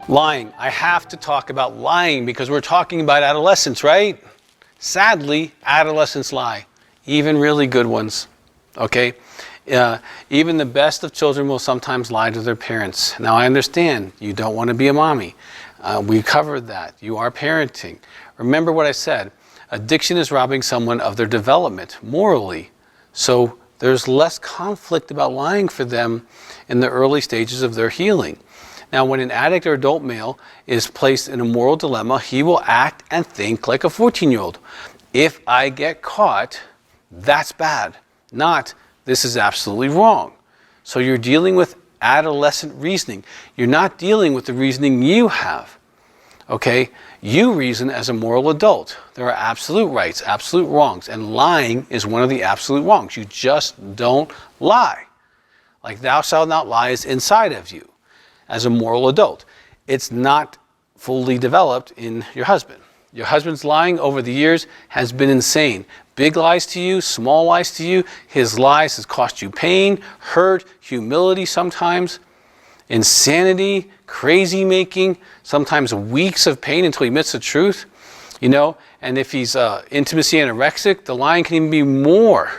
Lying. I have to talk about lying because we're talking about adolescence, right? Sadly, adolescents lie, even really good ones, okay? Even the best of children will sometimes lie to their parents. Now, I understand you don't want to be a mommy. We covered that. You are parenting. Remember what I said. Addiction is robbing someone of their development morally. So there's less conflict about lying for them in the early stages of their healing. Now, when an addict or adult male is placed in a moral dilemma, he will act and think like a 14-year-old. If I get caught, that's bad. Not, this is absolutely wrong. So you're dealing with adolescent reasoning. You're not dealing with the reasoning you have. Okay? You reason as a moral adult. There are absolute rights, absolute wrongs, and lying is one of the absolute wrongs. You just don't lie. Like thou shalt not lie is inside of you as a moral adult. It's not fully developed in your husband. Your husband's lying over the years has been insane. Big lies to you, small lies to you. His lies has cost you pain, hurt, humility sometimes, insanity, crazy making, sometimes weeks of pain until he admits the truth. You know, and if he's intimacy anorexic, the lying can even be more.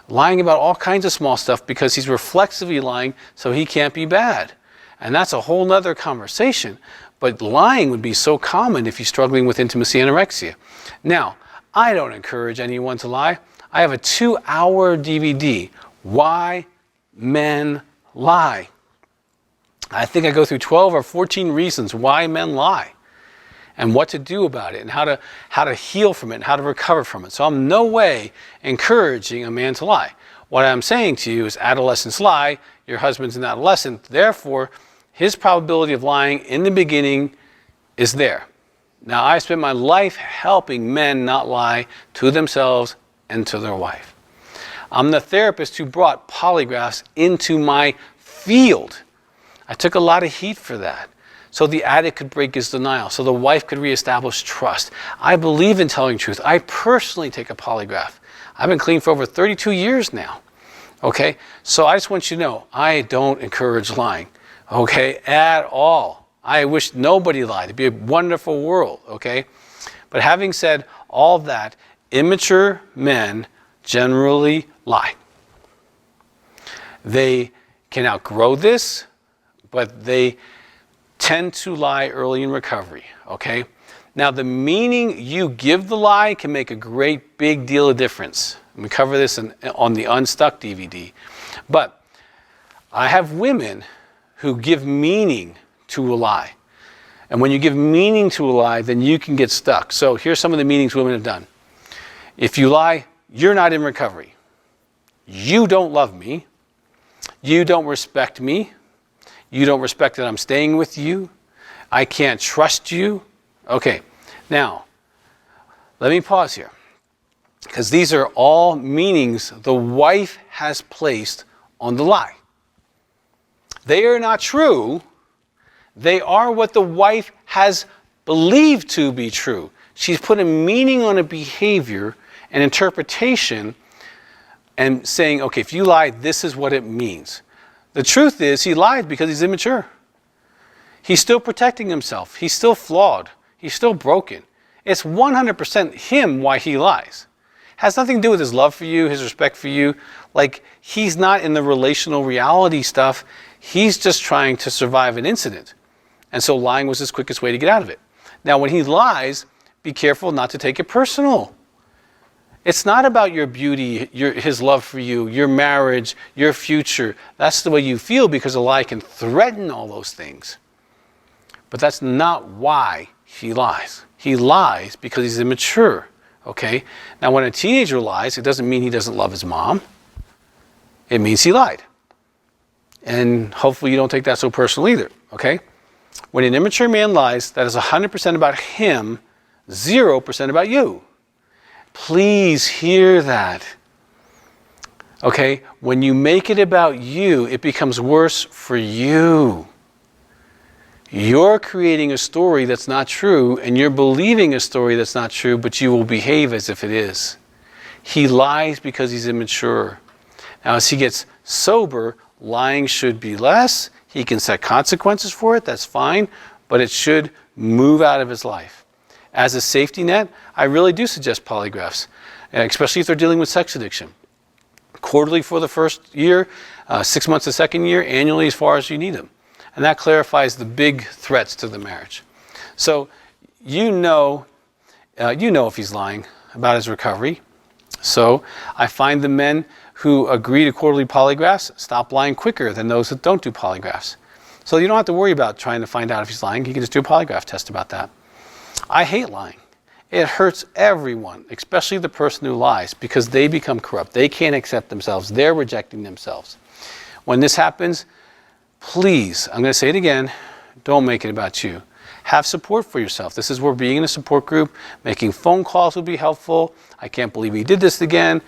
Lying about all kinds of small stuff because he's reflexively lying so he can't be bad. And that's a whole nother conversation. But lying would be so common if you're struggling with intimacy anorexia. Now, I don't encourage anyone to lie. I have a 2-hour DVD, Why Men Lie. I think I go through 12 or 14 reasons why men lie and what to do about it and how to heal from it and how to recover from it. So I'm no way encouraging a man to lie. What I'm saying to you is adolescents lie, your husband's an adolescent, therefore his probability of lying in the beginning is there. Now, I spent my life helping men not lie to themselves and to their wife. I'm the therapist who brought polygraphs into my field. I took a lot of heat for that, so the addict could break his denial, so the wife could reestablish trust. I believe in telling truth. I personally take a polygraph. I've been clean for over 32 years now, okay? So I just want you to know, I don't encourage lying. Okay, at all. I wish nobody lied. It'd be a wonderful world, okay? But having said all that, immature men generally lie. They can outgrow this, but they tend to lie early in recovery, okay? Now, the meaning you give the lie can make a great big deal of difference. We cover this on the Unstuck DVD. But I have women who give meaning to a lie. And when you give meaning to a lie, then you can get stuck. So here's some of the meanings women have done. If you lie, you're not in recovery. You don't love me. You don't respect me. You don't respect that I'm staying with you. I can't trust you. Okay, now, let me pause here. Because these are all meanings the wife has placed on the lie. They are not true. They are what the wife has believed to be true. She's put a meaning on a behavior, an interpretation, and saying, okay, if you lied, this is what it means. The truth is, he lied because he's immature. He's still protecting himself. He's still flawed. He's still broken. It's 100% him why he lies. Has nothing to do with his love for you, his respect for you. Like, he's not in the relational reality stuff. He's just trying to survive an incident. And so lying was his quickest way to get out of it. Now, when he lies, be careful not to take it personal. It's not about your beauty, his love for you, your marriage, your future. That's the way you feel because a lie can threaten all those things. But that's not why he lies. He lies because he's immature. Okay? Now, when a teenager lies, it doesn't mean he doesn't love his mom. It means he lied. And hopefully you don't take that so personal either, okay? When an immature man lies, that is 100% about him, 0% about you. Please hear that. Okay? When you make it about you, it becomes worse for you. You're creating a story that's not true, and you're believing a story that's not true, but you will behave as if it is. He lies because he's immature. Now, as he gets sober, lying should be less. He can set consequences for it, that's fine. but it should move out of his life. As a safety net, I really do suggest polygraphs, especially if they're dealing with sex addiction. Quarterly for the first year, 6 months the second year, annually as far as you need them. And that clarifies the big threats to the marriage. So you know if he's lying about his recovery. So I find the men who agree to quarterly polygraphs stop lying quicker than those that don't do polygraphs. So you don't have to worry about trying to find out if he's lying. You can just do a polygraph test about that. I hate lying. It hurts everyone, especially the person who lies, because they become corrupt. They can't accept themselves. They're rejecting themselves. When this happens, please, I'm going to say it again, don't make it about you. Have support for yourself. This is where being in a support group, making phone calls will be helpful. I can't believe he did this again.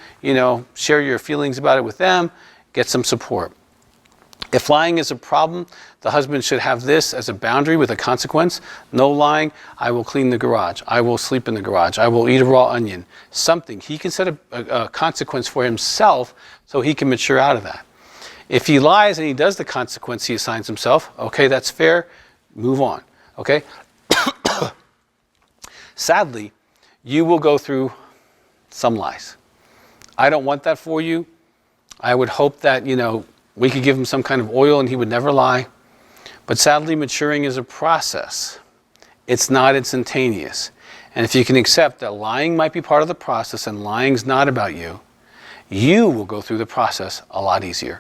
Share your feelings about it with them. Get some support. If lying is a problem, the husband should have this as a boundary with a consequence. No lying, I will clean the garage. I will sleep in the garage. I will eat a raw onion. Something. He can set a consequence for himself so he can mature out of that. If he lies and he does the consequence he assigns himself, okay, that's fair. Move on. Okay? Sadly, you will go through some lies. I don't want that for you. I would hope that, we could give him some kind of oil and he would never lie. But sadly, maturing is a process. It's not instantaneous. And if you can accept that lying might be part of the process and lying's not about you, you will go through the process a lot easier.